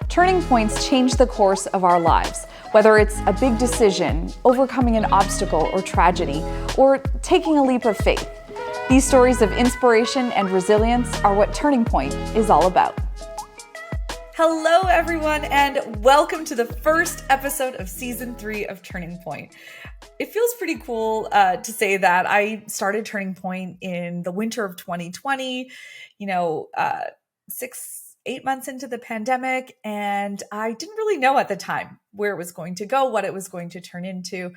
Turning points change the course of our lives, whether it's a big decision, overcoming an obstacle or tragedy, or taking a leap of faith. These stories of inspiration and resilience are what Turning Point is all about. Hello, everyone, and welcome to the first episode of Season 3 of Turning Point. It feels pretty cool to say that I started Turning Point in the winter of 2020, 8 months into the pandemic, and I didn't really know at the time where it was going to go, what it was going to turn into.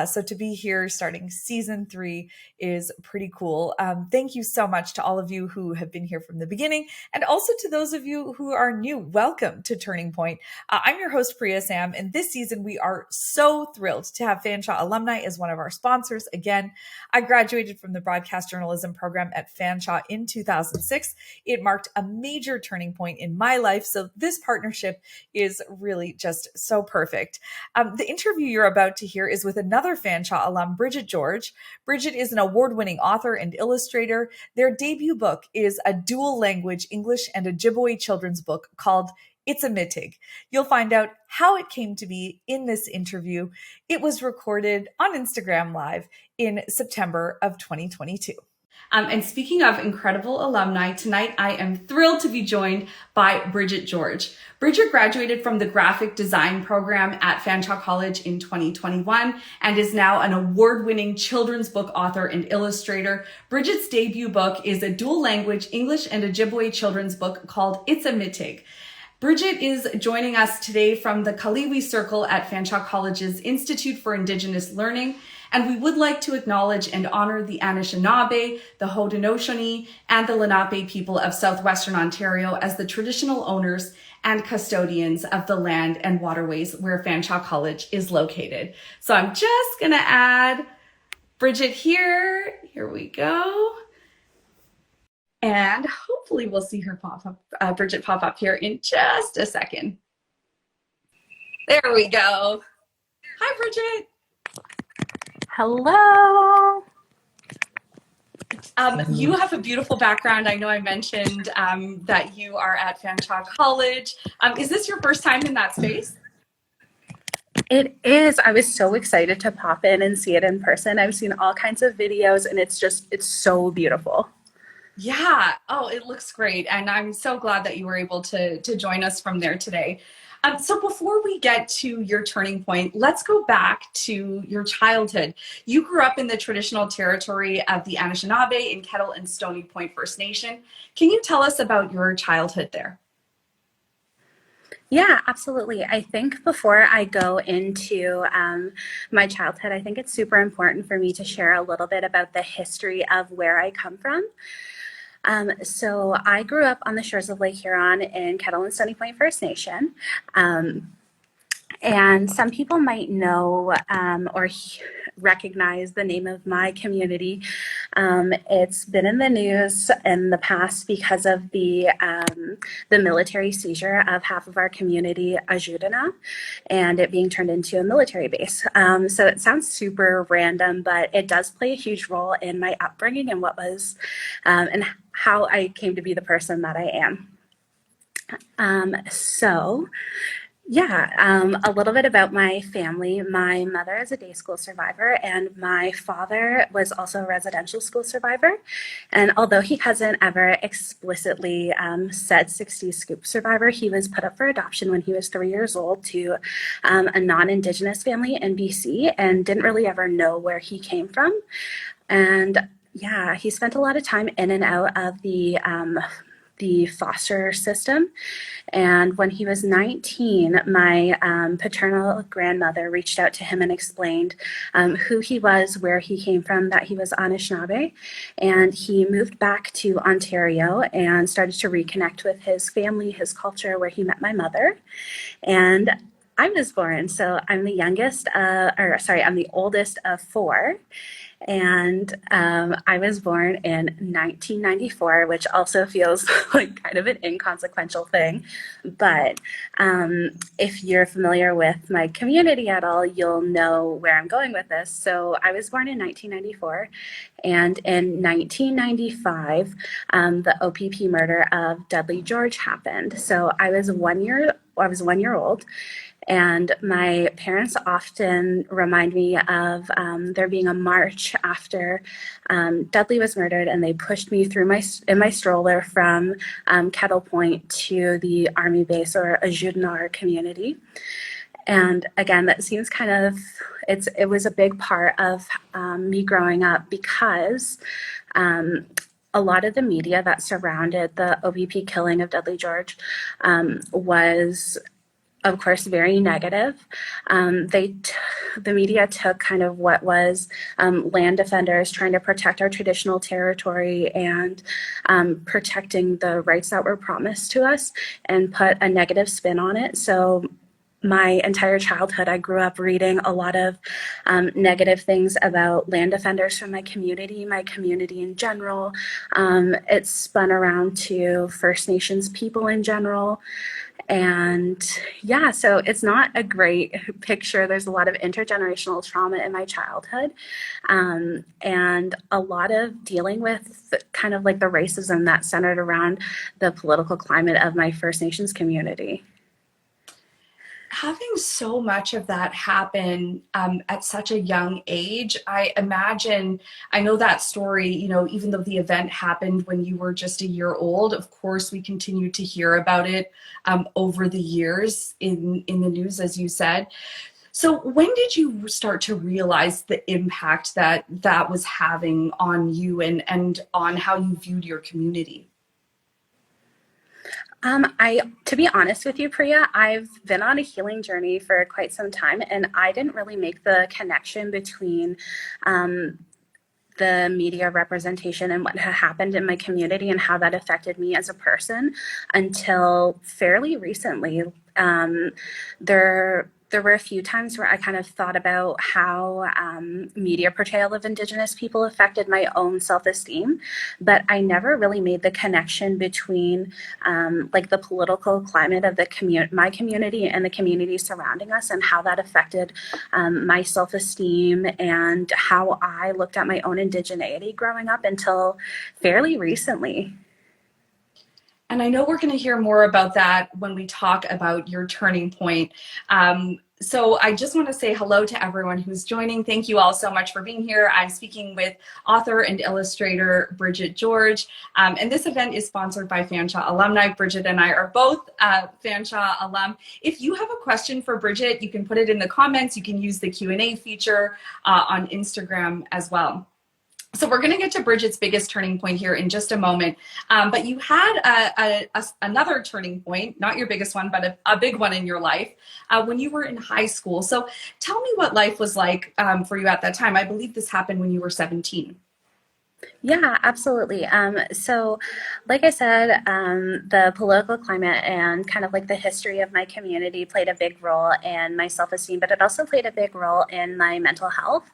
So to be here starting Season 3 is pretty cool. Thank you so much to all of you who have been here from the beginning, and also to those of you who are new. Welcome to Turning Point. I'm your host, Priya Sam, and this season we are so thrilled to have Fanshawe Alumni as one of our sponsors. Again, I graduated from the broadcast journalism program at Fanshawe in 2006. It marked a major turning point in my life, so this partnership is really just so perfect. The interview you're about to hear is with another Fanshawe alum, Bridget George. Bridget is an award-winning author and illustrator. Their debut book is a dual-language English and Ojibwe children's book called It's a Mitig. You'll find out how it came to be in this interview. It was recorded on Instagram Live in September of 2022. And speaking of incredible alumni, tonight I am thrilled to be joined by Bridget George. Bridget graduated from the graphic design program at Fanshawe College in 2021 and is now an award-winning children's book author and illustrator. Bridget's debut book is a dual-language English and Ojibwe children's book called It's a Mitig. Bridget is joining us today from the Kaliwi Circle at Fanshawe College's Institute for Indigenous Learning. And we would like to acknowledge and honor the Anishinaabe, the Haudenosaunee, and the Lenape people of southwestern Ontario as the traditional owners and custodians of the land and waterways where Fanshawe College is located. So I'm just gonna add Bridget here. Here we go. And hopefully we'll see her Bridget pop up here in just a second. There we go. Hi, Bridget. Hello. You have a beautiful background. I know I mentioned that you are at Fanshawe College. Is this your first time in that space? It is. I was so excited to pop in and see it in person. I've seen all kinds of videos and it's so beautiful. Yeah. Oh, it looks great. And I'm so glad that you were able to join us from there today. So before we get to your turning point, let's go back to your childhood. You grew up in the traditional territory of the Anishinaabe in Kettle and Stony Point First Nation. Can you tell us about your childhood there? Yeah, absolutely. I think before I go into my childhood, I think it's super important for me to share a little bit about the history of where I come from. So I grew up on the shores of Lake Huron in Kettle and Stony Point First Nation. And some people might know or recognize the name of my community. It's been in the news in the past because of the military seizure of half of our community, Ajudanaa, and it being turned into a military base. So it sounds super random, but it does play a huge role in my upbringing and what was and how I came to be the person that I am. A little bit about my family. My mother is a day school survivor, and my father was also a residential school survivor. And although he hasn't ever explicitly said 60s scoop survivor, he was put up for adoption when he was 3 years old to a non-Indigenous family in BC and didn't really ever know where he came from. And yeah, he spent a lot of time in and out of the foster system. And when he was 19, my paternal grandmother reached out to him and explained who he was, where he came from, that he was Anishinaabe. And he moved back to Ontario and started to reconnect with his family, his culture, where he met my mother. And I was born, so I'm the I'm the oldest of four. And I was born in 1994, which also feels like kind of an inconsequential thing. But if you're familiar with my community at all, you'll know where I'm going with this. So I was born in 1994. And in 1995, the OPP murder of Dudley George happened. So I was 1 year I was 1 year old. And my parents often remind me of there being a march after Dudley was murdered, and they pushed me through in my stroller from Kettle Point to the Army base, or Ojibwe community. And again, that seems kind of, it was a big part of me growing up, because a lot of the media that surrounded the OBP killing of Dudley George was, of course, very negative. The media took kind of what was land defenders trying to protect our traditional territory and protecting the rights that were promised to us, and put a negative spin on it. So my entire childhood, I grew up reading a lot of negative things about land defenders from my community in general. It spun around to First Nations people in general. And yeah, so it's not a great picture. There's a lot of intergenerational trauma in my childhood, and a lot of dealing with kind of like the racism that centered around the political climate of my First Nations community. Having so much of that happen at such a young age, I imagine, I know that story, you know, even though the event happened when you were just a year old, of course, we continue to hear about it over the years in the news, as you said. So when did you start to realize the impact that that was having on you and on how you viewed your community? To be honest with you, Priya, I've been on a healing journey for quite some time, and I didn't really make the connection between the media representation and what had happened in my community and how that affected me as a person until fairly recently. There were a few times where I kind of thought about how media portrayal of Indigenous people affected my own self-esteem, but I never really made the connection between like the political climate of my community and the community surrounding us, and how that affected my self-esteem and how I looked at my own indigeneity growing up until fairly recently. And I know we're going to hear more about that when we talk about your turning point. So I just want to say hello to everyone who's joining. Thank you all so much for being here. I'm speaking with author and illustrator Bridget George. And this event is sponsored by Fanshawe alumni. Bridget and I are both Fanshawe alum. If you have a question for Bridget, you can put it in the comments. You can use the Q&A feature on Instagram as well. So we're going to get to Bridget's biggest turning point here in just a moment. But you had another turning point, not your biggest one, but a big one in your life when you were in high school. So tell me what life was like for you at that time. I believe this happened when you were 17. Yeah, absolutely. So, like I said, the political climate and kind of like the history of my community played a big role in my self-esteem, but it also played a big role in my mental health.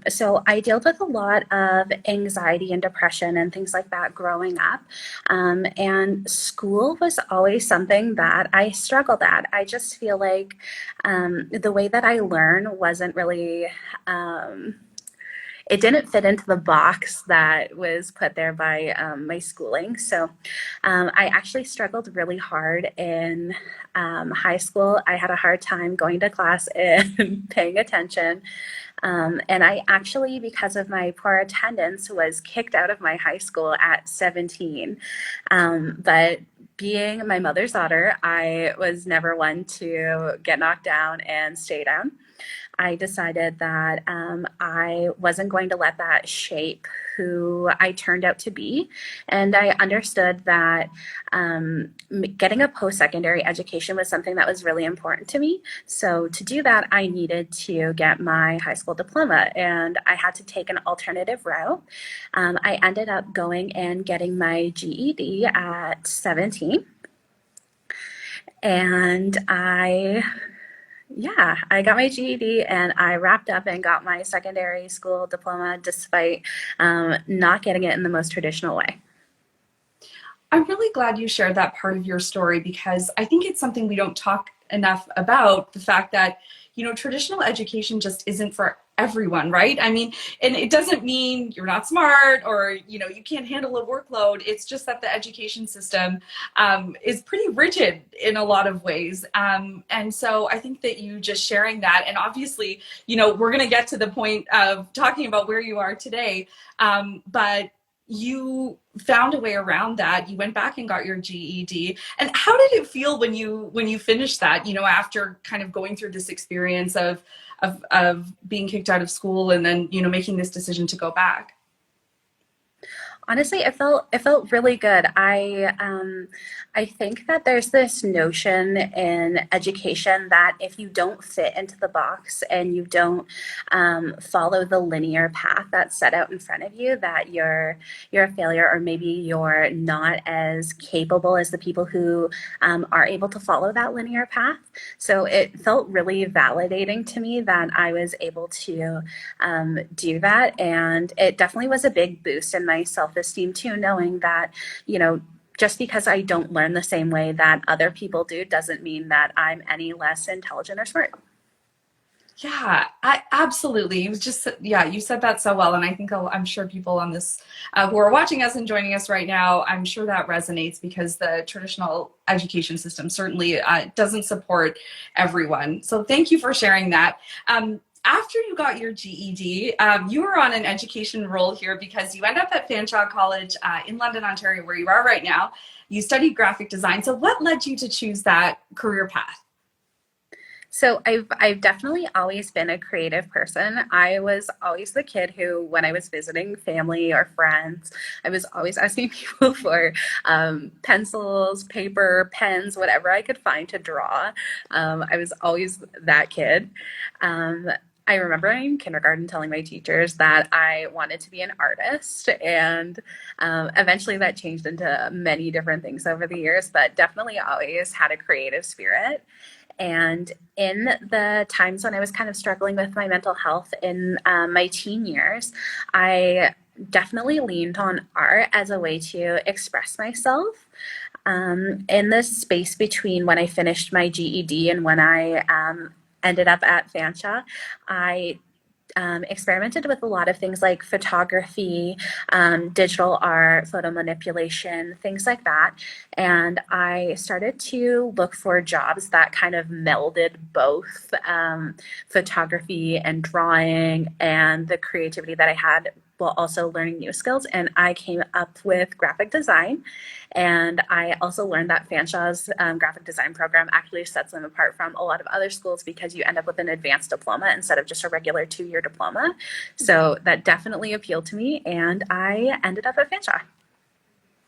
So I dealt with a lot of anxiety and depression and things like that growing up. And school was always something that I struggled at. I just feel like the way that I learn wasn't really it didn't fit into the box that was put there by my schooling. So I actually struggled really hard in high school. I had a hard time going to class and paying attention. And I actually, because of my poor attendance, was kicked out of my high school at 17. But being my mother's daughter, I was never one to get knocked down and stay down. I decided that I wasn't going to let that shape who I turned out to be. And I understood that getting a post-secondary education was something that was really important to me. So to do that, I needed to get my high school diploma, and I had to take an alternative route. I ended up going and getting my GED at 17. And I got my GED and I wrapped up and got my secondary school diploma despite not getting it in the most traditional way. I'm really glad you shared that part of your story, because I think it's something we don't talk enough about, the fact that, you know, traditional education just isn't for everyone, right? I mean, and it doesn't mean you're not smart or, you can't handle a workload. It's just that the education system is pretty rigid in a lot of ways. And so I think that you just sharing that, and obviously, we're going to get to the point of talking about where you are today. But you found a way around that. You went back and got your GED. And how did it feel when you finished that, after kind of going through this experience of being kicked out of school and then, making this decision to go back? Honestly, it felt really good. I think that there's this notion in education that if you don't fit into the box and you don't follow the linear path that's set out in front of you, that you're a failure, or maybe you're not as capable as the people who are able to follow that linear path. So it felt really validating to me that I was able to do that, and it definitely was a big boost in my self-esteem too, knowing that, just because I don't learn the same way that other people do doesn't mean that I'm any less intelligent or smart. Yeah, absolutely. It was just, yeah, you said that so well. And I think I'm sure people on this who are watching us and joining us right now, I'm sure that resonates because the traditional education system certainly doesn't support everyone. So thank you for sharing that. After you got your GED, you were on an education roll here because you end up at Fanshawe College in London, Ontario, where you are right now. You studied graphic design. So what led you to choose that career path? So I've definitely always been a creative person. I was always the kid who, when I was visiting family or friends, I was always asking people for pencils, paper, pens, whatever I could find to draw. I was always that kid. Um, I remember in kindergarten telling my teachers that I wanted to be an artist, and eventually that changed into many different things over the years, but definitely always had a creative spirit. And in the times when I was kind of struggling with my mental health in my teen years, I definitely leaned on art as a way to express myself. In the space between when I finished my GED and when I ended up at Fanshawe, I experimented with a lot of things like photography, digital art, photo manipulation, things like that. And I started to look for jobs that kind of melded both photography and drawing and the creativity that I had while also learning new skills. And I came up with graphic design. And I also learned that Fanshawe's graphic design program actually sets them apart from a lot of other schools because you end up with an advanced diploma instead of just a regular 2-year diploma. So that definitely appealed to me, and I ended up at Fanshawe.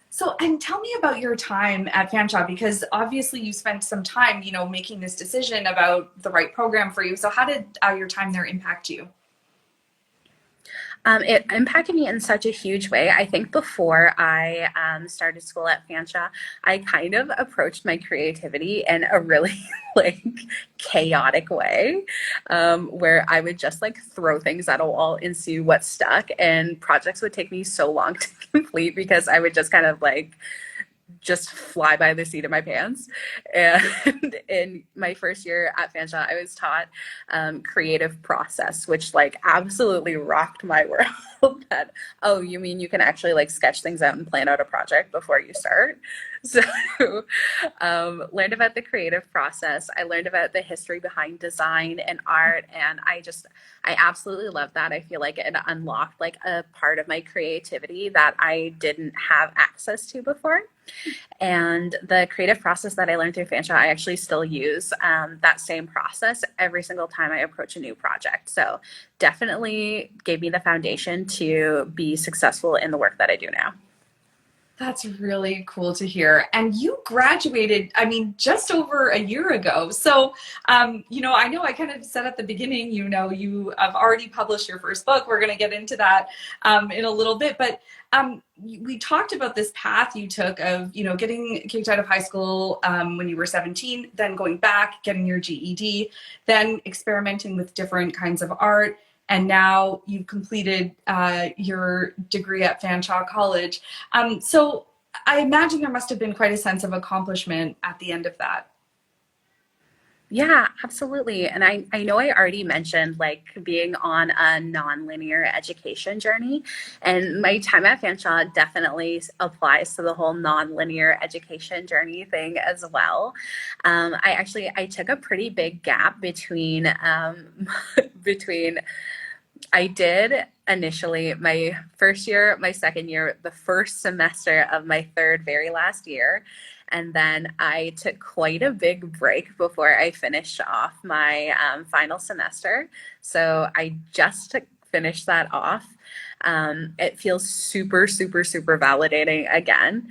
So, and tell me about your time at Fanshawe, because obviously you spent some time, making this decision about the right program for you. So how did your time there impact you? It impacted me in such a huge way. I think before I started school at Fanshawe, I kind of approached my creativity in a really like chaotic way, where I would just like throw things at a wall and see what stuck, and projects would take me so long to complete because I would just kind of like just fly by the seat of my pants. And in my first year at Fanshawe, I was taught creative process, which like absolutely rocked my world. That, oh, you mean you can actually like sketch things out and plan out a project before you start? So learned about the creative process. I learned about the history behind design and art, and I absolutely love that. I feel like it unlocked like a part of my creativity that I didn't have access to before. And the creative process that I learned through Fanshawe, I actually still use that same process every single time I approach a new project. So definitely gave me the foundation to be successful in the work that I do now. That's really cool to hear. And you graduated, I mean, just over a year ago. So, I know I kind of said at the beginning, you have already published your first book. We're going to get into that in a little bit. But we talked about this path you took of, getting kicked out of high school when you were 17, then going back, getting your GED, then experimenting with different kinds of art. And now you've completed your degree at Fanshawe College. So I imagine there must have been quite a sense of accomplishment at the end of that. Yeah, absolutely. And I know I already mentioned like being on a nonlinear education journey, and my time at Fanshawe definitely applies to the whole nonlinear education journey thing as well. I took a pretty big gap between between I did initially my first year, my second year, the first semester of my third, very last year. And then I took quite a big break before I finished off my final semester. So I just finished that off. It feels super, super, super validating again.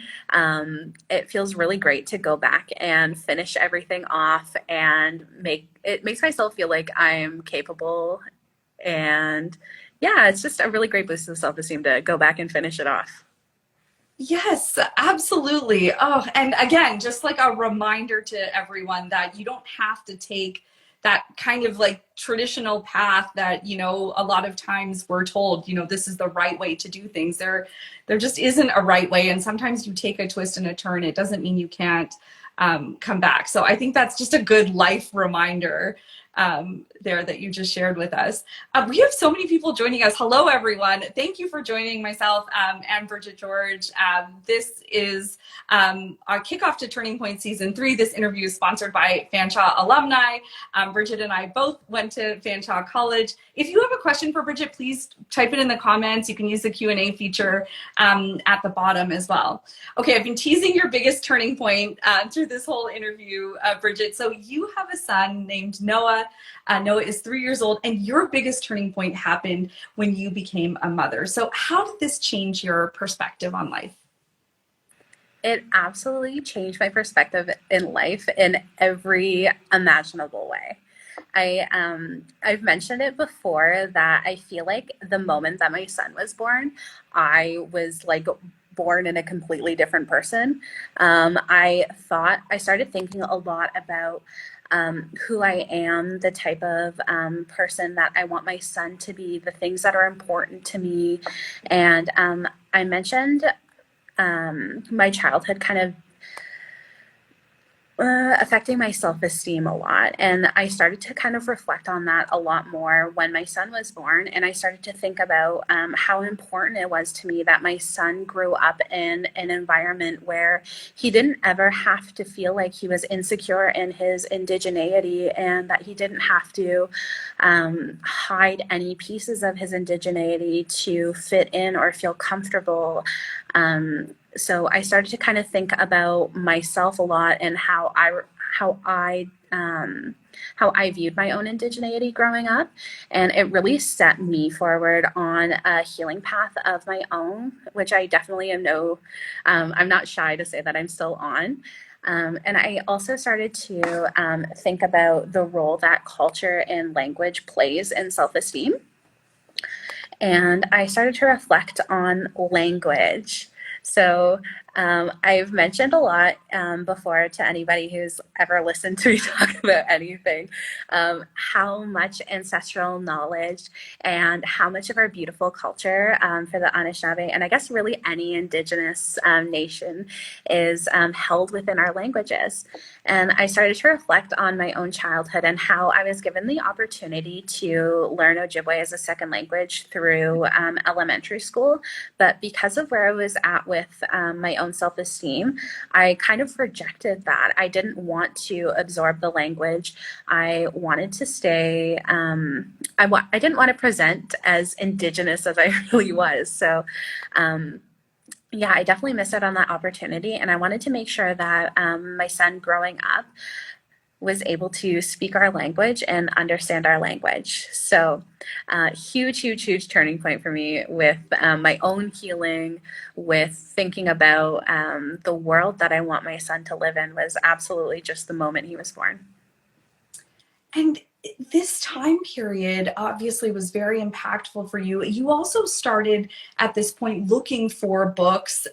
It feels really great to go back and finish everything off and makes myself feel like I'm capable, and yeah, it's just a really great boost of self-esteem to go back and finish it off. Yes, absolutely. Oh, and again, just like a reminder to everyone that you don't have to take that kind of like traditional path that, a lot of times we're told, this is the right way to do things. There just isn't a right way. And sometimes you take a twist and a turn. It doesn't mean you can't come back. So I think that's just a good life reminder there that you just shared with us. We have so many people joining us. Hello, everyone. Thank you for joining myself and Bridget George. This is our kickoff to Turning Point Season 3. This interview is sponsored by Fanshawe alumni. Bridget and I both went to Fanshawe College. If you have a question for Bridget, please type it in the comments. You can use the Q&A feature at the bottom as well. Okay, I've been teasing your biggest turning point through this whole interview, Bridget. So you have a son named Noah. Noah is 3 years old, and your biggest turning point happened when you became a mother. So how did this change your perspective on life? It absolutely changed my perspective in life in every imaginable way. I've mentioned it before that I feel like the moment that my son was born, I was like born in a completely different person. I started thinking a lot about who I am, the type of person that I want my son to be, the things that are important to me. And I mentioned my childhood kind of affecting my self esteem a lot. And I started to kind of reflect on that a lot more when my son was born. And I started to think about how important it was to me that my son grew up in an environment where he didn't ever have to feel like he was insecure in his indigeneity, and that he didn't have to hide any pieces of his indigeneity to fit in or feel comfortable. So I started to kind of think about myself a lot and how I viewed my own indigeneity growing up, and it really set me forward on a healing path of my own, which I definitely am I'm not shy to say that I'm still on. And I also started to think about the role that culture and language plays in self-esteem. And I started to reflect on language. So I've mentioned a lot before to anybody who's ever listened to me talk about anything, how much ancestral knowledge and how much of our beautiful culture for the Anishinaabe, and I guess really any Indigenous nation, is held within our languages. And I started to reflect on my own childhood and how I was given the opportunity to learn Ojibwe as a second language through elementary school. But because of where I was at with my own self-esteem, I kind of rejected that. I didn't want to absorb the language. I wanted to stay, I didn't want to present as Indigenous as I really was. So, yeah, I definitely missed out on that opportunity. And I wanted to make sure that my son growing up was able to speak our language and understand our language. So, huge, huge, huge turning point for me with my own healing, with thinking about the world that I want my son to live in, was absolutely just the moment he was born. And this time period obviously was very impactful for you. You also started at this point looking for books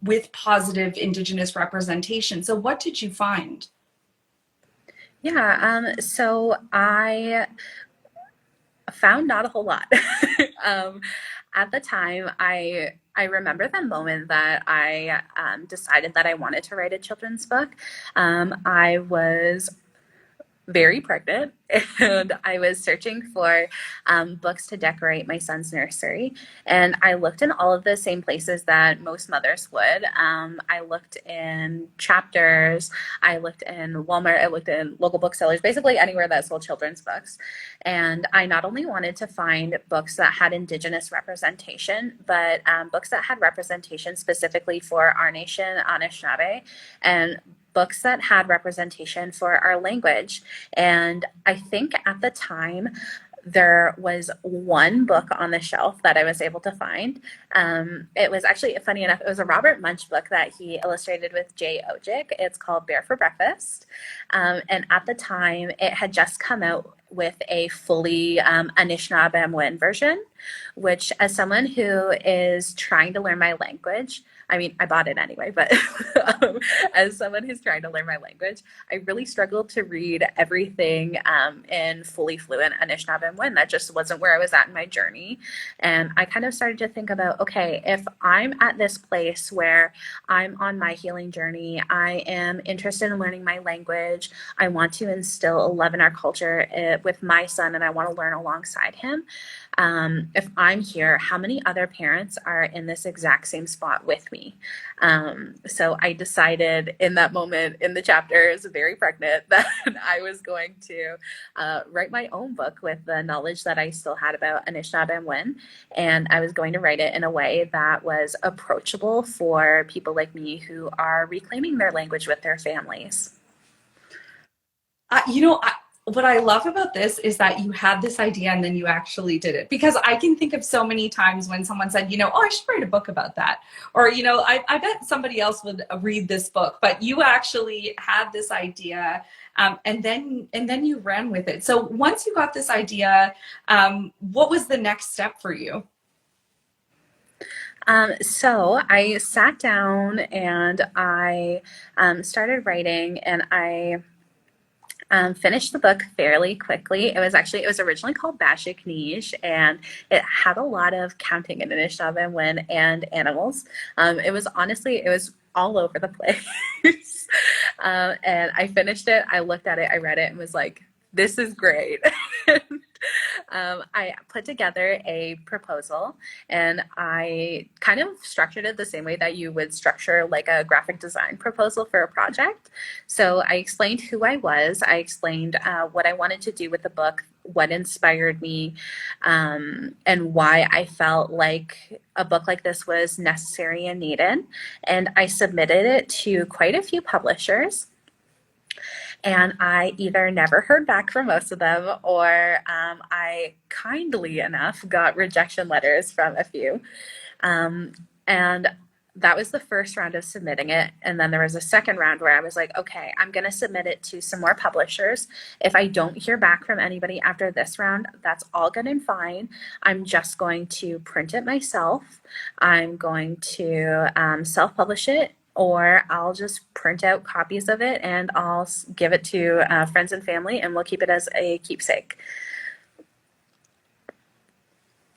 with positive Indigenous representation. So, what did you find? Yeah, so I found not a whole lot. um, at the time, I remember the moment that I decided that I wanted to write a children's book. I was very pregnant, and I was searching for books to decorate my son's nursery. And I looked in all of the same places that most mothers would. I looked in Chapters, I looked in Walmart, I looked in local booksellers, basically anywhere that sold children's books. And I not only wanted to find books that had Indigenous representation, but books that had representation specifically for our nation, Anishinaabe, and books that had representation for our language. And I think at the time, there was one book on the shelf that I was able to find. It was actually, funny enough, it was a Robert Munch book that he illustrated with Jay Ojibwe. It's called Bear for Breakfast. And at the time, it had just come out with a fully Anishinabemowin version, which, as someone who is trying to learn my language, I mean, I bought it anyway, but as someone who's trying to learn my language, I really struggled to read everything in fully fluent Anishinabemowin. That just wasn't where I was at in my journey. And I kind of started to think about, okay, if I'm at this place where I'm on my healing journey, I am interested in learning my language, I want to instill a love in our culture with my son, and I want to learn alongside him. If I'm here, how many other parents are in this exact same spot with me? So I decided in that moment in the chapters, very pregnant, that I was going to write my own book with the knowledge that I still had about Anishinabemowin, and I was going to write it in a way that was approachable for people like me who are reclaiming their language with their families. You know, what I love about this is that you had this idea and then you actually did it. Because I can think of so many times when someone said, you know, oh, I should write a book about that. Or, you know, I bet somebody else would read this book, but you actually had this idea, and then you ran with it. So once you got this idea, what was the next step for you? So I sat down and I started writing, and I finished the book fairly quickly. It was originally called Bashik Niche, and it had a lot of counting in Anishinaabe and animals. It was all over the place. And I finished it, I looked at it, I read it, and was like, this is great. I put together a proposal, and I kind of structured it the same way that you would structure like a graphic design proposal for a project. So I explained who I was, I explained what I wanted to do with the book, what inspired me, and why I felt like a book like this was necessary and needed. And I submitted it to quite a few publishers, and I either never heard back from most of them, or I kindly enough got rejection letters from a few. And that was the first round of submitting it. And then there was a second round where I was like, okay, I'm going to submit it to some more publishers. If I don't hear back from anybody after this round, that's all good and fine. I'm just going to print it myself. I'm going to self publish it, or I'll just print out copies of it and I'll give it to friends and family, and we'll keep it as a keepsake.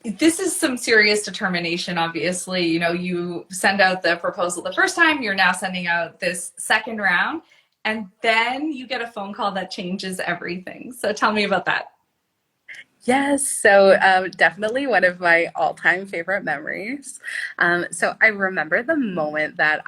This is some serious determination, obviously. You know, you send out the proposal the first time, you're now sending out this second round, and then you get a phone call that changes everything. So tell me about that. Yes, so definitely one of my all-time favorite memories. So I remember the moment that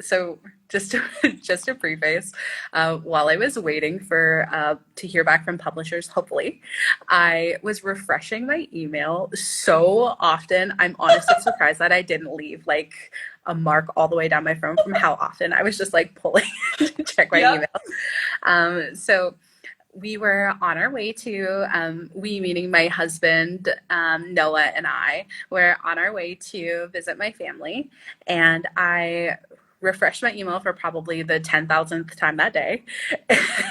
so just to, just to preface, while I was waiting for to hear back from publishers, hopefully, I was refreshing my email so often. I'm honestly surprised that I didn't leave like a mark all the way down my phone from how often I was just like pulling to check my Yeah. email. So we were on our way to, we meaning my husband, Noah, and I were on our way to visit my family. And I refreshed my email for probably the 10,000th time that day.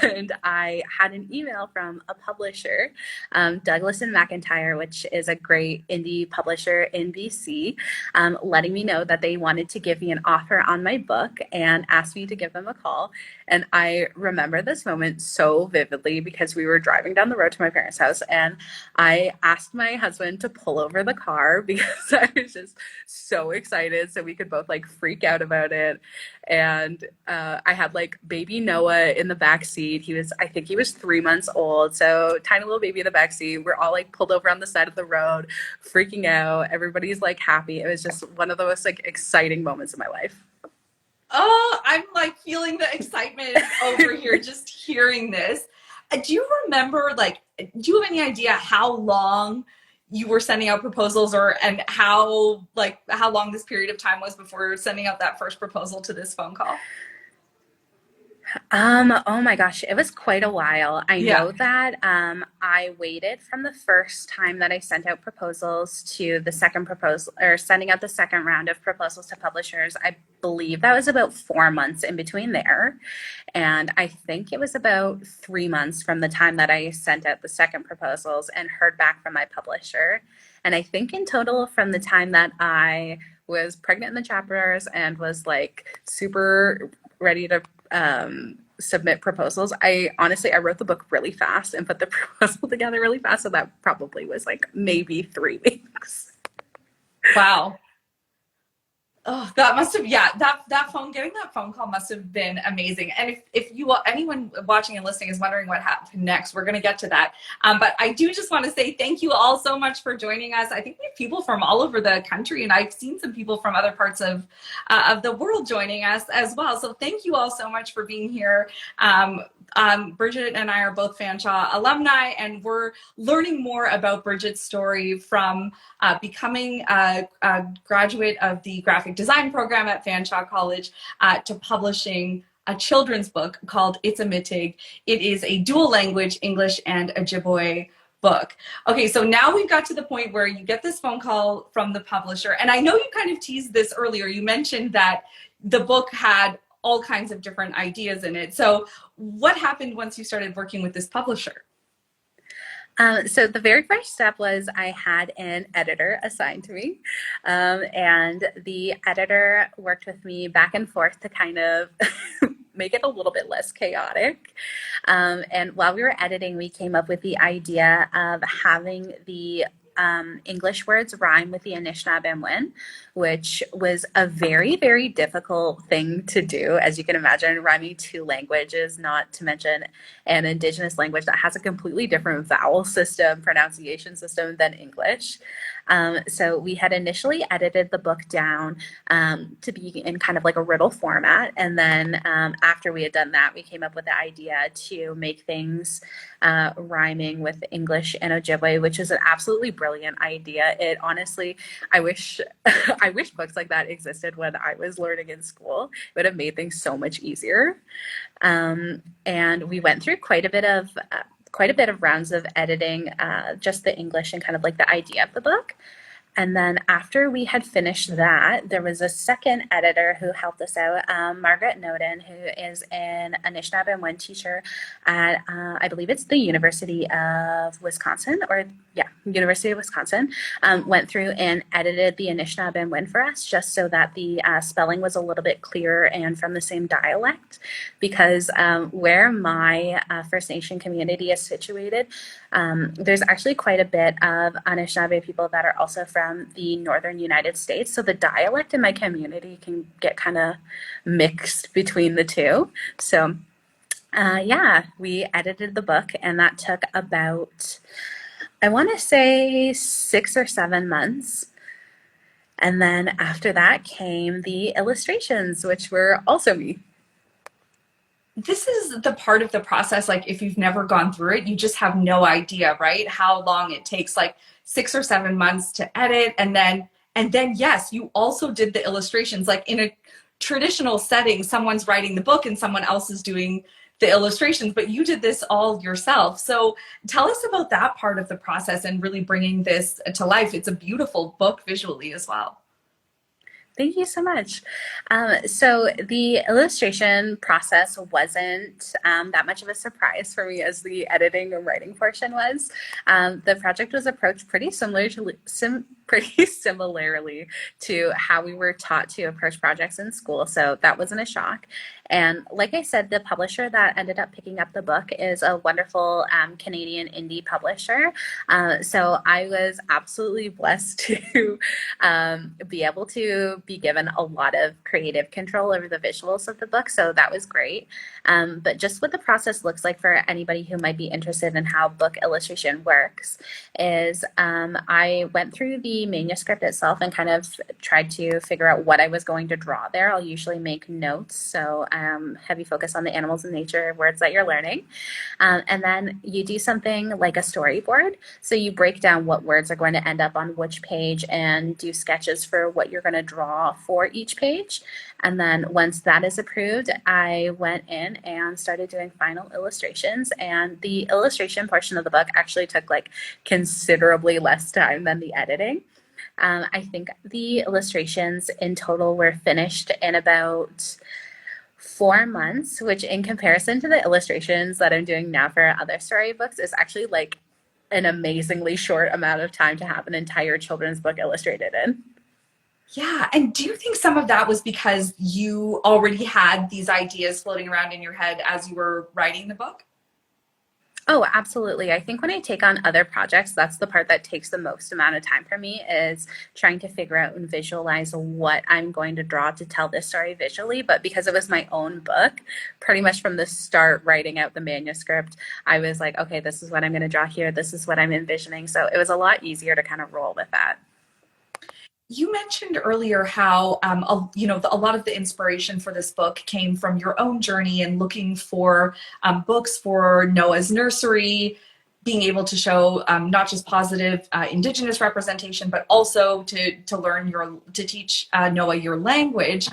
And I had an email from a publisher, Douglas and McIntyre, which is a great indie publisher in BC, letting me know that they wanted to give me an offer on my book and asked me to give them a call. And I remember this moment so vividly because we were driving down the road to my parents' house, and I asked my husband to pull over the car because I was just so excited so we could both like freak out about it. it. And I had like baby Noah in the back seat. I think he was 3 months old. So tiny little baby in the back seat. We're all like pulled over on the side of the road, freaking out. Everybody's like happy. It was just one of the most like exciting moments of my life. Oh, I'm like feeling the excitement over here just hearing this. Do you remember, like, do you have any idea how long you were sending out proposals, or and how long this period of time was before sending out that first proposal to this phone call? Oh my gosh, it was quite a while. I Yeah. know that I waited from the first time that I sent out proposals to the second proposal, or sending out the second round of proposals to publishers. I believe that was about 4 months in between there. And I think it was about 3 months from the time that I sent out the second proposals and heard back from my publisher. And I think in total, from the time that I was pregnant in the chapters and was like super ready to submit proposals, I wrote the book really fast and put the proposal together really fast. So that probably was like maybe 3 weeks. Wow. Oh, that must have, yeah, that phone, getting that phone call must have been amazing. And if you, anyone watching and listening is wondering what happened next, we're going to get to that. But I do just want to say thank you all so much for joining us. I think we have people from all over the country, and I've seen some people from other parts of the world joining us as well. So thank you all so much for being here. Bridget and I are both Fanshawe alumni, and we're learning more about Bridget's story from becoming a graduate of the graphic design program at Fanshawe College to publishing a children's book called It's a Mitig. It is a dual language English and Ojibwe book. Okay, so now we've got to the point where you get this phone call from the publisher. And I know you kind of teased this earlier. You mentioned that the book had all kinds of different ideas in it. So what happened once you started working with this publisher? So the very first step was I had an editor assigned to me, and the editor worked with me back and forth to kind of make it a little bit less chaotic. And while we were editing, we came up with the idea of having the English words rhyme with the Anishinabemowin, which was a very, very difficult thing to do. As you can imagine, rhyming two languages, not to mention an Indigenous language that has a completely different vowel system, pronunciation system than English. So we had initially edited the book down to be in kind of like a riddle format. And then after we had done that, we came up with the idea to make things rhyming with English and Ojibwe, which is an absolutely brilliant idea. It honestly, I wish I wish books like that existed when I was learning in school. It would have made things so much easier. And we went through quite a bit of rounds of editing, just the English and kind of like the idea of the book. And then after we had finished that, there was a second editor who helped us out, Margaret Noden, who is an Anishinabemowin teacher at, I believe it's the University of Wisconsin, University of Wisconsin, went through and edited the Anishinabemowin for us, just so that the spelling was a little bit clearer and from the same dialect, because where my First Nation community is situated, there's actually quite a bit of Anishinaabe people that are also from the northern United States. So the dialect in my community can get kind of mixed between the two. So we edited the book, and that took about, I want to say, 6 or 7 months. And then after that came the illustrations, which were also me. This is the part of the process, like if you've never gone through it, you just have no idea, right? How long it takes, like 6 or 7 months to edit. And then yes, you also did the illustrations. Like in a traditional setting, someone's writing the book and someone else is doing the illustrations, but you did this all yourself. So tell us about that part of the process and really bringing this to life. It's a beautiful book visually as well. Thank you so much. So the illustration process wasn't that much of a surprise for me as the editing and writing portion was. The project was approached pretty pretty similarly to how we were taught to approach projects in school. So that wasn't a shock. And like I said, the publisher that ended up picking up the book is a wonderful Canadian indie publisher. So I was absolutely blessed to be able to be given a lot of creative control over the visuals of the book. So that was great. But just what the process looks like for anybody who might be interested in how book illustration works is I went through the manuscript itself and kind of tried to figure out what I was going to draw there. I'll usually make notes. So heavy focus on the animals and nature words that you're learning. And then you do something like a storyboard. So you break down what words are going to end up on which page and do sketches for what you're going to draw for each page. And then once that is approved, I went in and started doing final illustrations. And the illustration portion of the book actually took like considerably less time than the editing. I think the illustrations in total were finished in about 4 months, which in comparison to the illustrations that I'm doing now for other storybooks is actually like an amazingly short amount of time to have an entire children's book illustrated in. Yeah. And do you think some of that was because you already had these ideas floating around in your head as you were writing the book? Oh, absolutely. I think when I take on other projects, that's the part that takes the most amount of time for me is trying to figure out and visualize what I'm going to draw to tell this story visually. But because it was my own book, pretty much from the start, writing out the manuscript, I was like, okay, this is what I'm going to draw here. This is what I'm envisioning. So it was a lot easier to kind of roll with that. You mentioned earlier how, a lot of the inspiration for this book came from your own journey and looking for books for Noah's nursery, being able to show not just positive Indigenous representation, but also to teach Noah your language.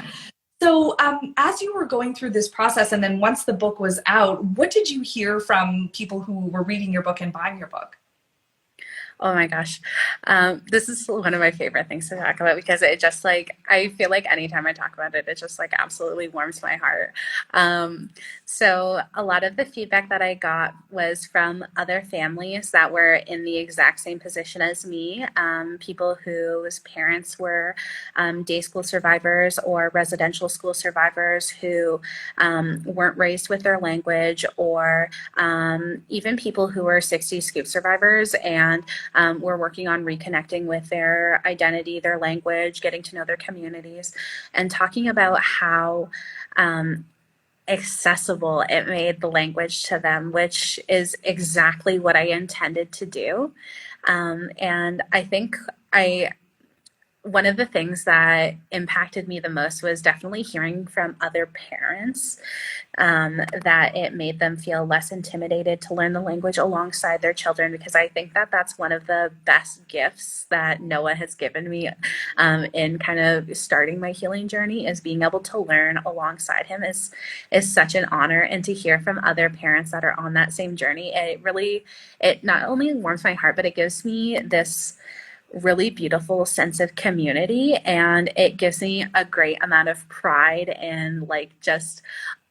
So as you were going through this process, and then once the book was out, what did you hear from people who were reading your book and buying your book? Oh my gosh. This is one of my favorite things to talk about because it just like, I feel like anytime I talk about it, it just like absolutely warms my heart. So a lot of the feedback that I got was from other families that were in the exact same position as me, people whose parents were day school survivors or residential school survivors who weren't raised with their language, or even people who were 60s scoop survivors and we're working on reconnecting with their identity, their language, getting to know their communities, and talking about how accessible it made the language to them, which is exactly what I intended to do. And I think one of the things that impacted me the most was definitely hearing from other parents that it made them feel less intimidated to learn the language alongside their children, because I think that that's one of the best gifts that Noah has given me in kind of starting my healing journey, is being able to learn alongside him is such an honor. And to hear from other parents that are on that same journey, it not only warms my heart, but it gives me this really beautiful sense of community, and it gives me a great amount of pride in like just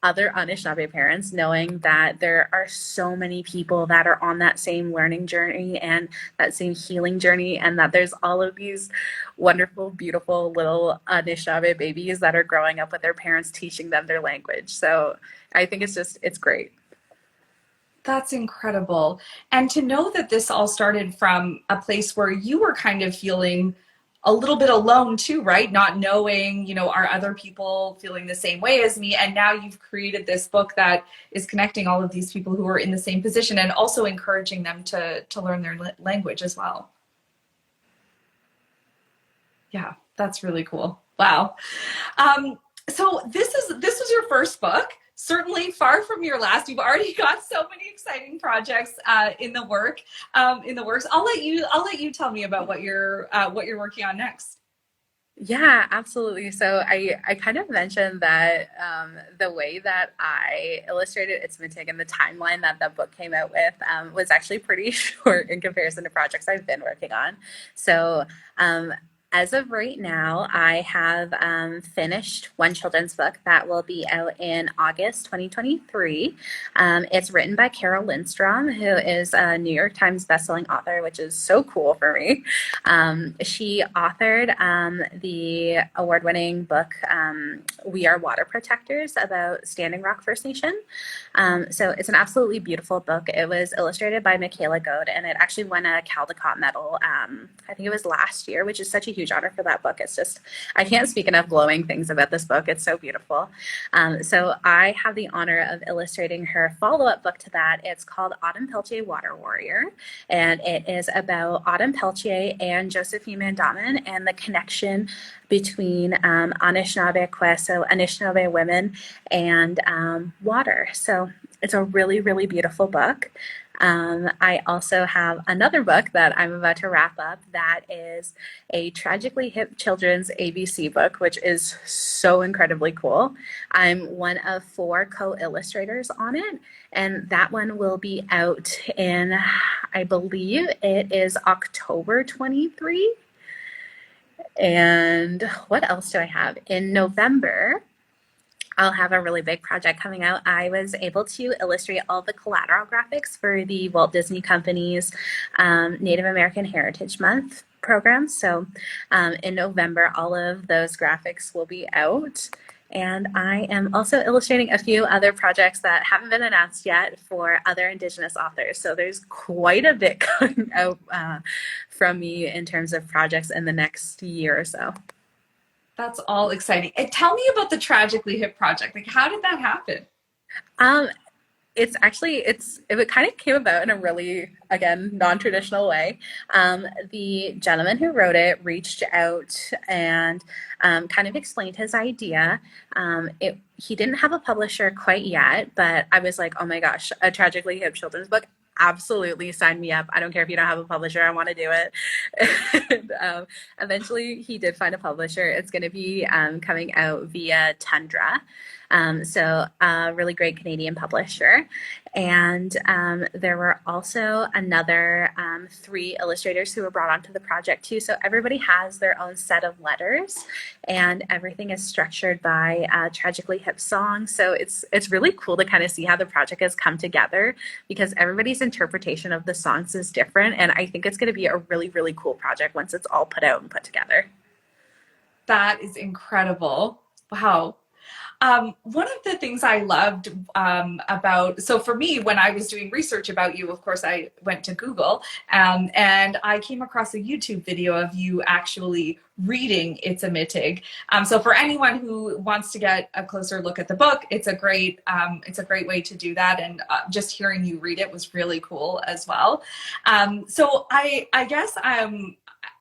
other Anishinaabe parents, knowing that there are so many people that are on that same learning journey and that same healing journey, and that there's all of these wonderful, beautiful little Anishinaabe babies that are growing up with their parents teaching them their language. So I think it's great. That's incredible. And to know that this all started from a place where you were kind of feeling a little bit alone too, right? Not knowing, are other people feeling the same way as me? And now you've created this book that is connecting all of these people who are in the same position and also encouraging them to learn their language as well. Yeah, that's really cool. Wow. So this was your first book. Certainly far from your last. You've already got so many exciting projects in the works. I'll let you tell me about what you're working on next. Yeah, absolutely. So I kind of mentioned that the way that I illustrated its Mitig and the timeline that the book came out with was actually pretty short in comparison to projects I've been working on. So As of right now, I have finished one children's book that will be out in August 2023. It's written by Carol Lindstrom, who is a New York Times bestselling author, which is so cool for me. She authored the award-winning book We Are Water Protectors about Standing Rock First Nation. So it's an absolutely beautiful book. It was illustrated by Michaela Goad, and it actually won a Caldecott Medal. I think it was last year, which is such a huge honor for that book. It's just, I can't speak enough glowing things about this book. It's so beautiful. So I have the honor of illustrating her follow-up book to that. It's called Autumn Peltier Water Warrior, and it is about Autumn Peltier and Josephine Mandamin and the connection between Anishinaabe, so Anishinaabe women, and water. So it's a really, really beautiful book. I also have another book that I'm about to wrap up that is a tragically hip children's ABC book, which is so incredibly cool. I'm one of 4 co-illustrators on it, and that one will be out in, I believe it is October 23. And what else do I have? In November, I'll have a really big project coming out. I was able to illustrate all the collateral graphics for the Walt Disney Company's Native American Heritage Month program. So in November, all of those graphics will be out. And I am also illustrating a few other projects that haven't been announced yet for other Indigenous authors. So there's quite a bit coming out from me in terms of projects in the next year or so. That's all exciting. And tell me about the Tragically Hip project. Like, how did that happen? It's actually, it kind of came about in a really, again, non-traditional way. The gentleman who wrote it reached out and kind of explained his idea. He didn't have a publisher quite yet, but I was like, oh my gosh, a Tragically Hip children's book. Absolutely, sign me up. I don't care if you don't have a publisher. I want to do it. And, eventually, he did find a publisher. It's going to be coming out via Tundra. So a really great Canadian publisher. And there were also another 3 illustrators who were brought onto the project too. So everybody has their own set of letters, and everything is structured by Tragically Hip songs. So it's really cool to kind of see how the project has come together, because everybody's interpretation of the songs is different. And I think it's going to be a really, really cool project once it's all put out and put together. That is incredible. Wow. One of the things I loved about, so for me, when I was doing research about you, of course, I went to Google and I came across a YouTube video of you actually reading It's a Mitig. So for anyone who wants to get a closer look at the book, it's a great way to do that. And just hearing you read it was really cool as well. So I guess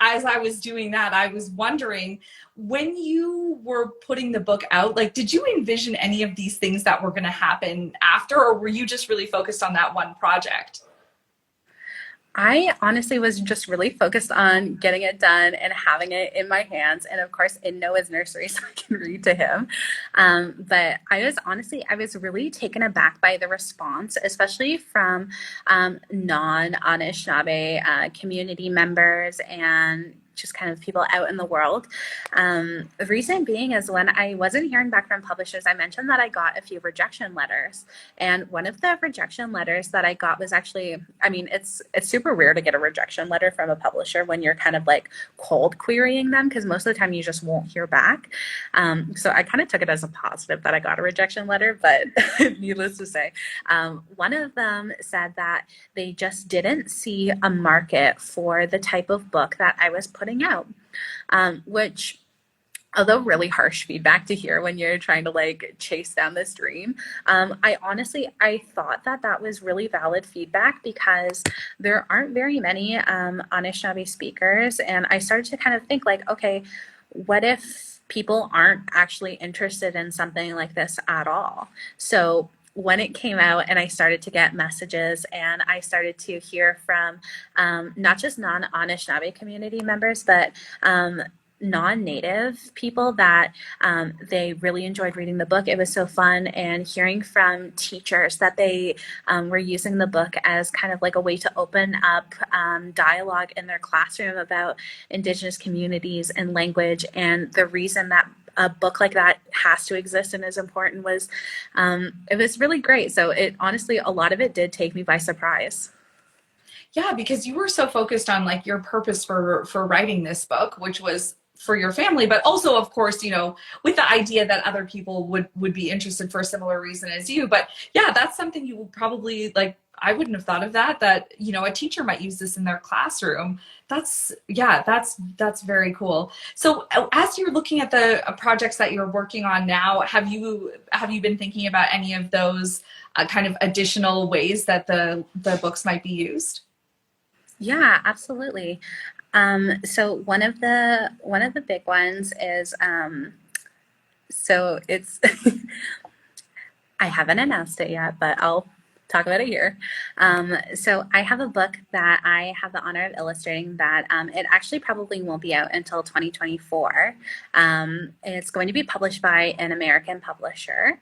as I was doing that, I was wondering, when you were putting the book out, like, did you envision any of these things that were going to happen after, or were you just really focused on that one project? I honestly was just really focused on getting it done and having it in my hands, and of course in Noah's nursery so I can read to him. But I was really taken aback by the response, especially from non-Anishinaabe community members and just kind of people out in the world. The reason being is, when I wasn't hearing back from publishers, I mentioned that I got a few rejection letters. And one of the rejection letters that I got was actually, I mean, it's super rare to get a rejection letter from a publisher when you're kind of like cold querying them, because most of the time you just won't hear back. So I kind of took it as a positive that I got a rejection letter, but needless to say, one of them said that they just didn't see a market for the type of book that I was putting out, which, although really harsh feedback to hear when you're trying to like chase down this dream, I thought that was really valid feedback, because there aren't very many Anishinaabe speakers. And I started to kind of think like, okay, what if people aren't actually interested in something like this at all? So when it came out and I started to get messages and I started to hear from not just non-Anishinaabe community members, but non-native people that they really enjoyed reading the book. It was so fun, and hearing from teachers that they were using the book as kind of like a way to open up dialogue in their classroom about Indigenous communities and language, and the reason that a book like that has to exist and is important was it was really great. So it honestly, a lot of it did take me by surprise. Yeah, because you were so focused on like your purpose for writing this book, which was for your family, but also, of course, with the idea that other people would be interested for a similar reason as you. But yeah, that's something you would probably like. I wouldn't have thought of that a teacher might use this in their classroom. That's very cool. So as you're looking at the projects that you're working on now, have you been thinking about any of those kind of additional ways that the books might be used? Yeah, absolutely. So one of the big ones is so it's I haven't announced it yet, but I'll talk about it here. So I have a book that I have the honor of illustrating that it actually probably won't be out until 2024. It's going to be published by an American publisher.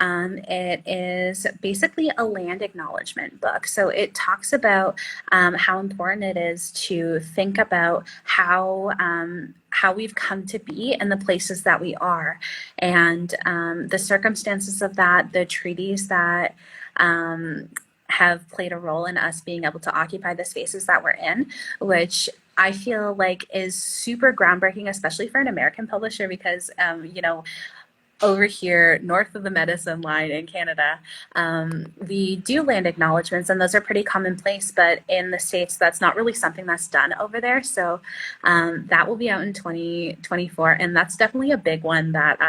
It is basically a land acknowledgement book. So it talks about how important it is to think about how we've come to be and the places that we are, and the circumstances of that, the treaties that have played a role in us being able to occupy the spaces that we're in, which I feel like is super groundbreaking, especially for an American publisher, because, over here north of the medicine line in Canada, we do land acknowledgements, and those are pretty commonplace. But in the States, that's not really something that's done over there. So that will be out in 2024, and that's definitely a big one that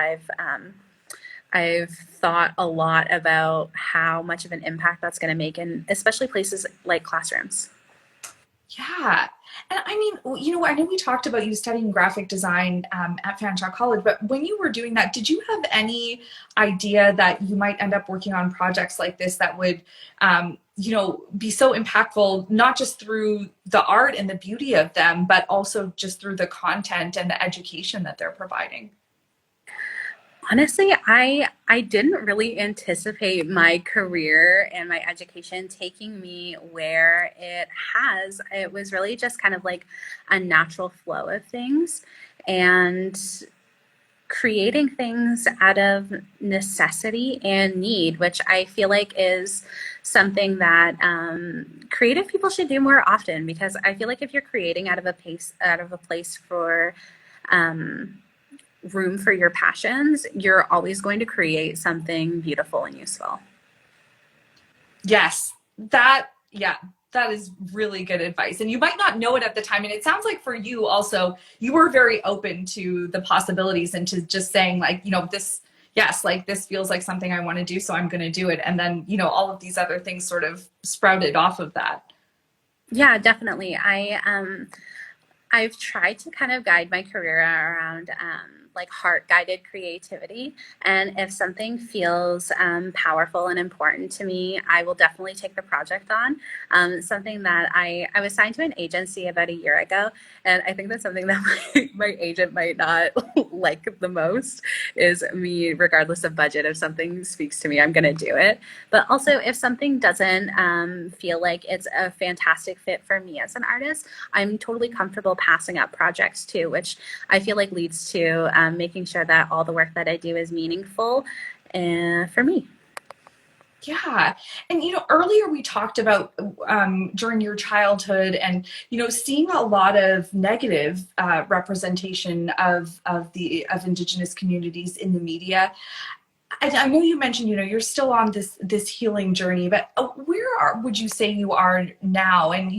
I've thought a lot about how much of an impact that's going to make in especially places like classrooms. Yeah. And I mean, I know we talked about you studying graphic design at Fanshawe College, but when you were doing that, did you have any idea that you might end up working on projects like this that would, be so impactful, not just through the art and the beauty of them, but also just through the content and the education that they're providing? Honestly, I didn't really anticipate my career and my education taking me where it has. It was really just kind of like a natural flow of things, and creating things out of necessity and need, which I feel like is something that creative people should do more often. Because I feel like if you're creating out of a place for um, room for your passions, you're always going to create something beautiful and useful. Yes, yeah, that is really good advice. And you might not know it at the time. And it sounds like for you also, you were very open to the possibilities and to just saying, like, yes, like this feels like something I want to do, so I'm going to do it. And then, all of these other things sort of sprouted off of that. Yeah, definitely. I've tried to kind of guide my career around like heart guided creativity. And if something feels powerful and important to me, I will definitely take the project on. Something that I was signed to an agency about a year ago. And I think that's something that my agent might not like the most is me, regardless of budget, if something speaks to me, I'm going to do it. But also, if something doesn't feel like it's a fantastic fit for me as an artist, I'm totally comfortable passing up projects too, which I feel like leads to making sure that all the work that I do is meaningful for me. Yeah. And, earlier we talked about during your childhood and, seeing a lot of negative representation of Indigenous communities in the media. I know you mentioned, you're still on this healing journey, but would you say you are now? And,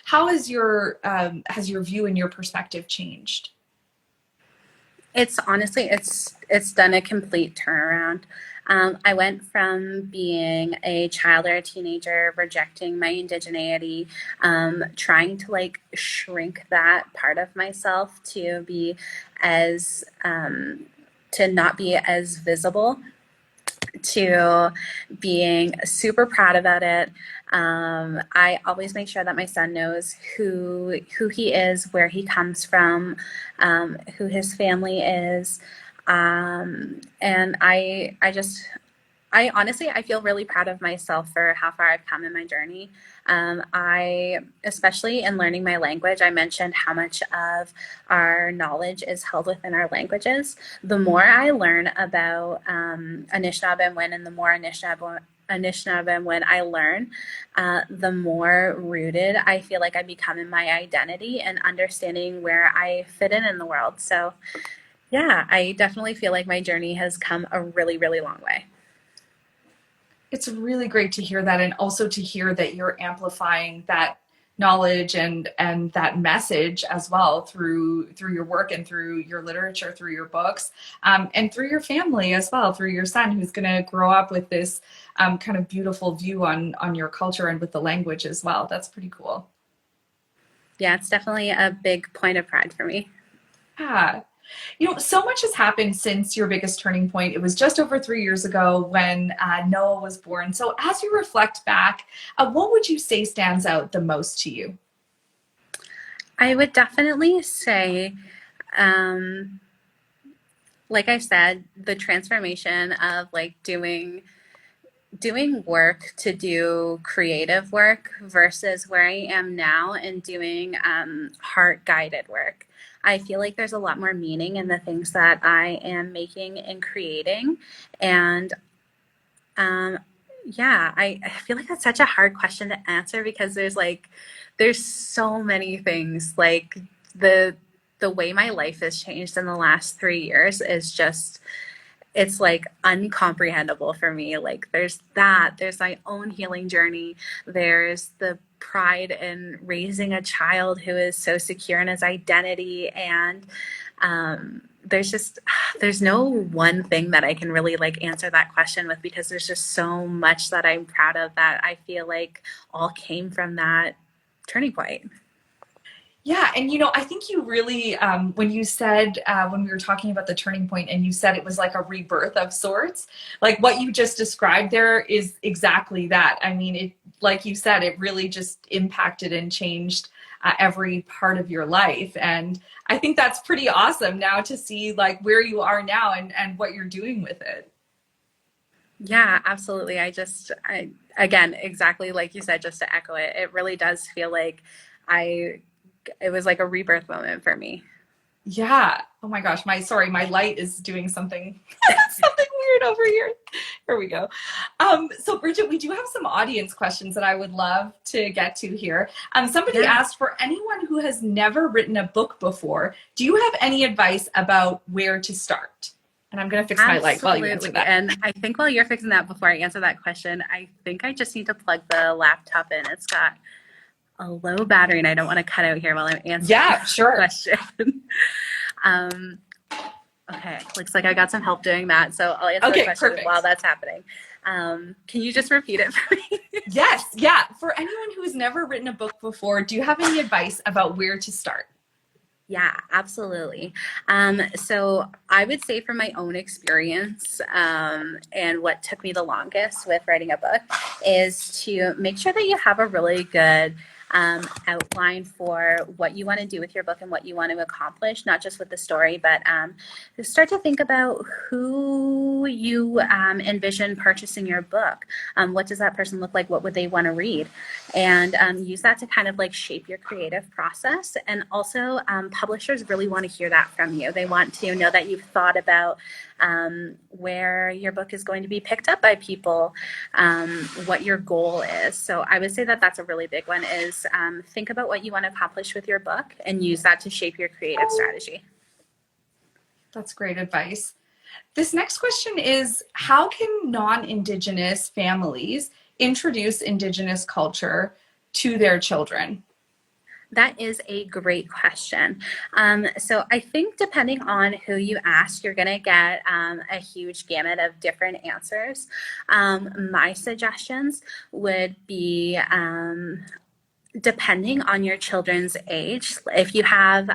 how has your view and your perspective changed? It's honestly, it's done a complete turnaround. I went from being a child or a teenager, rejecting my indigeneity, trying to like shrink that part of myself to be as to not be as visible, to being super proud about it. I always make sure that my son knows who he is, where he comes from, who his family is, and I honestly, I feel really proud of myself for how far I've come in my journey. Especially in learning my language, I mentioned how much of our knowledge is held within our languages. The more I learn about Anishinabemowin and the more Anishinabemowin I learn, the more rooted I feel like I become in my identity and understanding where I fit in the world. So, yeah, I definitely feel like my journey has come a really, really long way. It's really great to hear that, and also to hear that you're amplifying that knowledge and that message as well through your work and through your literature, through your books, and through your family as well, through your son who's going to grow up with this kind of beautiful view on your culture and with the language as well. That's pretty cool. Yeah, it's definitely a big point of pride for me. Yeah. So much has happened since your biggest turning point. It was just over 3 years ago when Noah was born. So, as you reflect back, what would you say stands out the most to you? I would definitely say, um, like I said, the transformation of like doing work to do creative work versus where I am now and doing heart guided work. I feel like there's a lot more meaning in the things that I am making and creating. And Um, yeah, I feel like that's such a hard question to answer because there's so many things. Like the the way my life has changed in the last 3 years is just it's like uncomprehendable for me. Like there's my own healing journey. There's the pride in raising a child who is so secure in his identity and there's just there's no one thing that I can really like answer that question with because there's just so much that I'm proud of that I feel like all came from that turning point. Yeah, and I think you really, when you said, when we were talking about the turning point, and you said it was like a rebirth of sorts, like what you just described there is exactly that. I mean, it, like you said, it really just impacted and changed every part of your life. And I think that's pretty awesome now to see like where you are now and what you're doing with it. Yeah, absolutely. I again, exactly like you said, just to echo it, it really does feel like I, it was like a rebirth moment for me. Yeah. Oh my gosh. My light is doing something something weird over here. Here we go. So Bridget, we do have some audience questions that I would love to get to here. Somebody Yeah, asked, for anyone who has never written a book before, do you have any advice about where to start? And I'm going to fix my light while you answer absolutely. that. And I think while you're fixing that, before I answer that question, I think I just need to plug the laptop in. It's got a low battery and I don't want to cut out here while I'm answering Yeah, the sure. question. um, okay, looks like I got some help doing that. So I'll answer the Okay, question while perfect. that's happening. Can you just repeat it for me? Yes, yeah. For anyone who has never written a book before, do you have any advice about where to start? Yeah, absolutely. So I would say from my own experience, and what took me the longest with writing a book is to make sure that you have a really good outline for what you want to do with your book and what you want to accomplish, not just with the story, but start to think about who you envision purchasing your book. What does that person look like? What would they want to read? And use that to kind of like shape your creative process. And also, publishers really want to hear that from you. They want to know that you've thought about where your book is going to be picked up by people, what your goal is. So I would say that that's a really big one is think about what you want to accomplish with your book and use that to shape your creative strategy. That's great advice. This next question is, how can non-Indigenous families introduce Indigenous culture to their children? That is a great question. So I think depending on who you ask, you're going to get a huge gamut of different answers. My suggestions would be depending on your children's age, if you have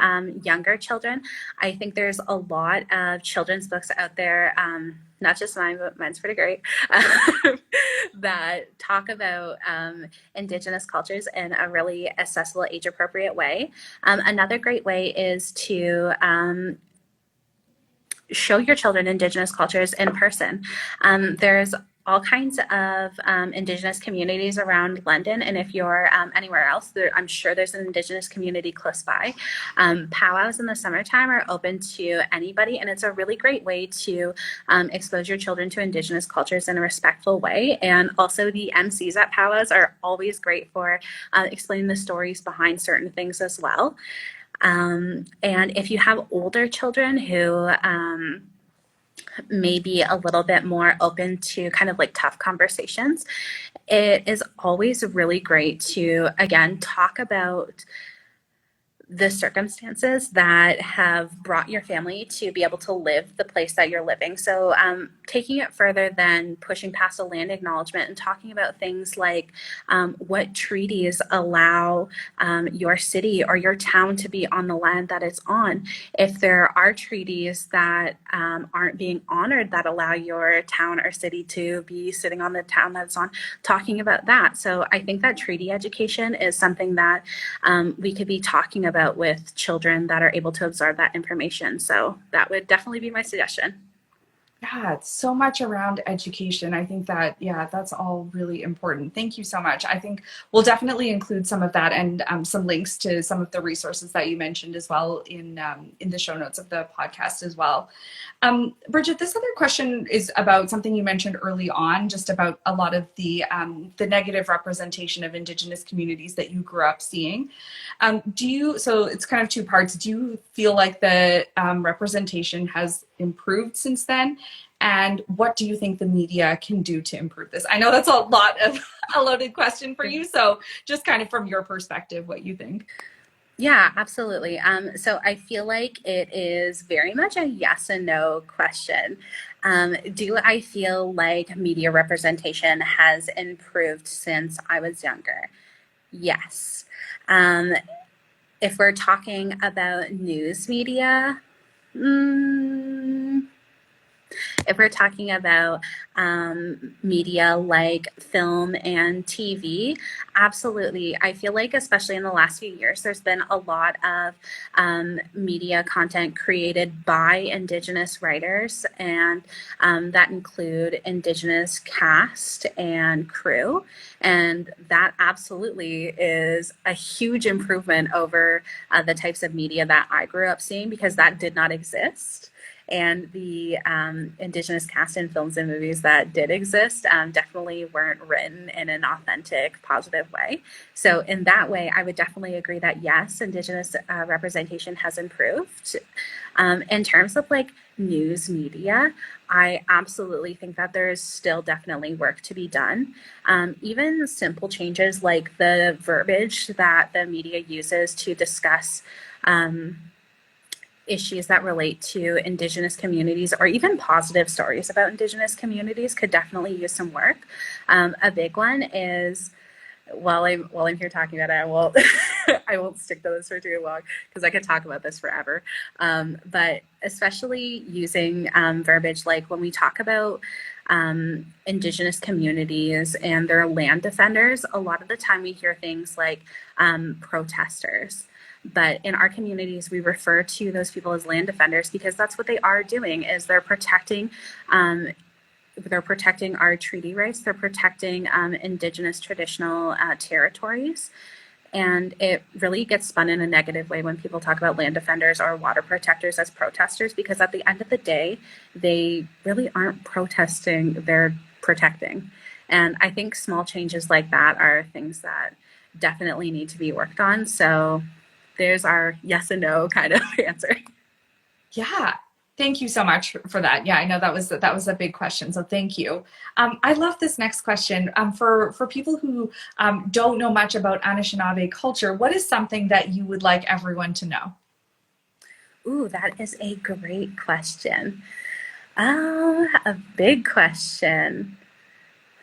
younger children, I think there's a lot of children's books out there, not just mine, but mine's pretty great, that talk about Indigenous cultures in a really accessible, age appropriate way. Another great way is to show your children Indigenous cultures in person. There's all kinds of Indigenous communities around London, and if you're anywhere else, I'm sure there's an Indigenous community close by. Powwows in the summertime are open to anybody, and it's a really great way to expose your children to Indigenous cultures in a respectful way. And also, the MCs at powwows are always great for explaining the stories behind certain things as well. And if you have older children who may be a little bit more open to kind of like tough conversations, it is always really great to, again, talk about the circumstances that have brought your family to be able to live the place that you're living. So taking it further than pushing past a land acknowledgement and talking about things like what treaties allow your city or your town to be on the land that it's on. If there are treaties that aren't being honored that allow your town or city to be sitting on the town that it's on, talking about that. So I think that treaty education is something that we could be talking about with children that are able to absorb that information. So that would definitely be my suggestion. Yeah, it's so much around education. I think that, yeah, that's all really important. Thank you so much. I think we'll definitely include some of that and some links to some of the resources that you mentioned as well in the show notes of the podcast as well. Bridget, this other question is about something you mentioned early on, just about a lot of the negative representation of Indigenous communities that you grew up seeing. So it's kind of two parts. Do you feel like the representation has improved since then? And what do you think the media can do to improve this? I know that's a loaded question for you. So just kind of from your perspective, what you think. Yeah, absolutely. So I feel like it is very much a yes and no question. Do I feel like media representation has improved since I was younger? Yes. Um, if we're talking about news media, mm, if we're talking about media like film and TV, absolutely. I feel like, especially in the last few years, there's been a lot of media content created by Indigenous writers, and that include Indigenous cast and crew. And that absolutely is a huge improvement over the types of media that I grew up seeing, because that did not exist. And the Indigenous cast in films and movies that did exist definitely weren't written in an authentic, positive way. So in that way, I would definitely agree that yes, Indigenous representation has improved. In terms of like news media, I absolutely think that there's still definitely work to be done. Even simple changes like the verbiage that the media uses to discuss issues that relate to Indigenous communities, or even positive stories about Indigenous communities, could definitely use some work. A big one is, while I'm here talking about it, I won't stick to this for too long because I could talk about this forever. But especially using verbiage like when we talk about Indigenous communities and their land defenders, a lot of the time we hear things like protesters. But in our communities, we refer to those people as land defenders because that's what they are doing. Is they're protecting our treaty rights. They're protecting Indigenous traditional territories. And it really gets spun in a negative way when people talk about land defenders or water protectors as protesters, because at the end of the day, they really aren't protesting, they're protecting. And I think small changes like that are things that definitely need to be worked on. So there's our yes and no kind of answer. Yeah. Thank you so much for that. Yeah, I know that was a big question, so thank you. I love this next question. For people who don't know much about Anishinaabe culture, what is something that you would like everyone to know? Ooh, that is a great question. A big question.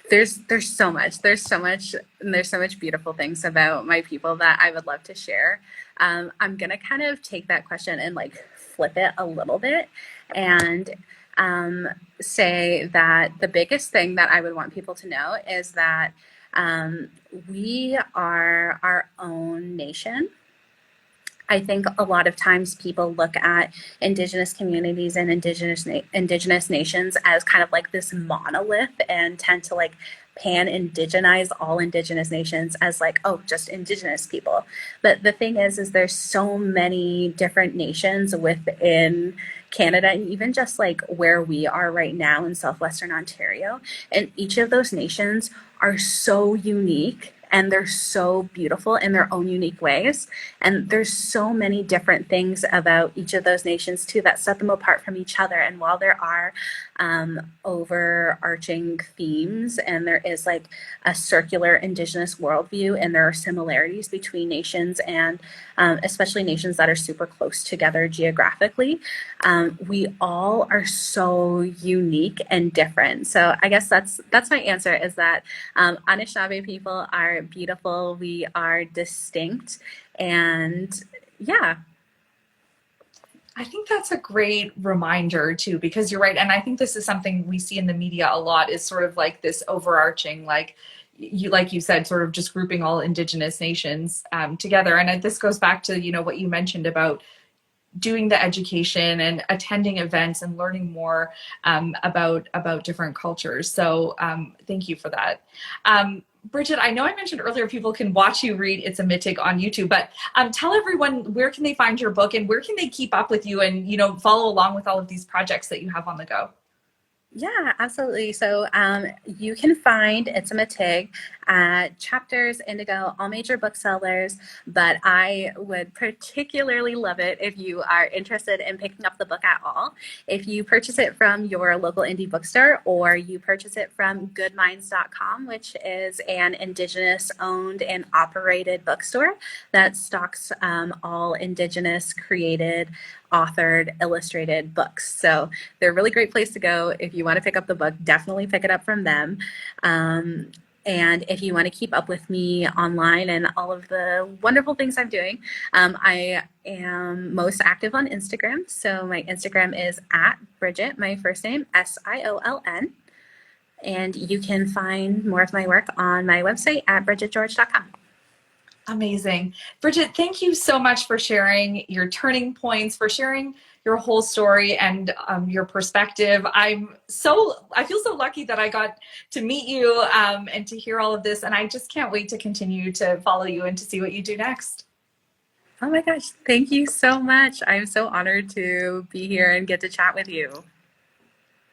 There's so much. And there's so much beautiful things about my people that I would love to share. I'm gonna kind of take that question and like flip it a little bit and um, say that the biggest thing that I would want people to know is that um, we are our own nation. I think a lot of times people look at Indigenous communities and Indigenous nations as kind of like this monolith and tend to like pan-indigenize all Indigenous nations as like, oh, just Indigenous people. But the thing is there's so many different nations within Canada and even just like where we are right now in Southwestern Ontario. And each of those nations are so unique and they're so beautiful in their own unique ways. And there's so many different things about each of those nations too that set them apart from each other. And while there are overarching themes and there is like a circular Indigenous worldview and there are similarities between nations and especially nations that are super close together geographically, we all are so unique and different. So I guess that's my answer is that Anishinaabe people are beautiful, we are distinct, and yeah. I think that's a great reminder too, because you're right. And I think this is something we see in the media a lot is sort of like this overarching, like you said, sort of just grouping all Indigenous nations together. And this goes back to, what you mentioned about doing the education and attending events and learning more about different cultures. So thank you for that. Bridget, I know I mentioned earlier people can watch you read It's a Mitig on YouTube, but tell everyone where can they find your book and where can they keep up with you and, follow along with all of these projects that you have on the go? Yeah, absolutely. So you can find It's a Mitig at Chapters, Indigo, all major booksellers, but I would particularly love it if you are interested in picking up the book at all. If you purchase it from your local indie bookstore or you purchase it from goodminds.com, which is an Indigenous owned and operated bookstore that stocks all Indigenous created, authored, illustrated books. So they're a really great place to go. If you want to pick up the book, definitely pick it up from them. And if you want to keep up with me online and all of the wonderful things I'm doing, I am most active on Instagram. So my Instagram is at Bridget, my first name, Sioln. And you can find more of my work on my website at bridgetgeorge.com. Amazing. Bridget, thank you so much for sharing your turning points, for sharing your whole story and your perspective. I feel so lucky that I got to meet you and to hear all of this. And I just can't wait to continue to follow you and to see what you do next. Oh my gosh. Thank you so much. I'm so honored to be here and get to chat with you.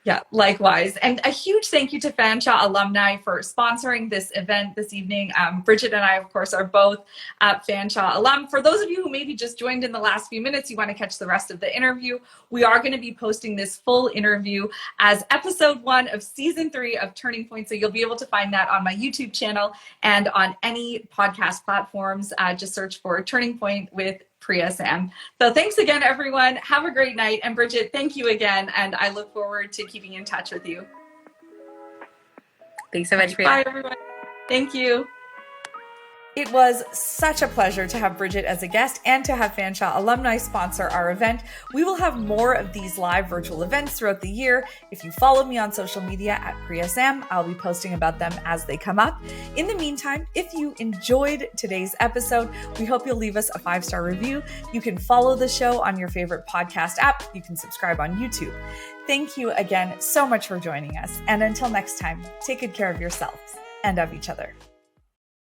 Yeah, likewise. And a huge thank you to Fanshawe alumni for sponsoring this event this evening. Bridget and I, of course, are both Fanshawe alum. For those of you who maybe just joined in the last few minutes, you want to catch the rest of the interview, we are going to be posting this full interview as episode 1 of season 3 of Turning Point. So you'll be able to find that on my YouTube channel and on any podcast platforms. Just search for Turning Point with Priya Sam. So thanks again, everyone. Have a great night. And Bridget, thank you again. And I look forward to keeping in touch with you. Thanks so much, Priya. Bye, everyone. Thank you. It was such a pleasure to have Bridget as a guest and to have Fanshawe alumni sponsor our event. We will have more of these live virtual events throughout the year. If you follow me on social media at Priya Sam, I'll be posting about them as they come up. In the meantime, if you enjoyed today's episode, we hope you'll leave us a 5-star review. You can follow the show on your favorite podcast app. You can subscribe on YouTube. Thank you again so much for joining us. And until next time, take good care of yourselves and of each other.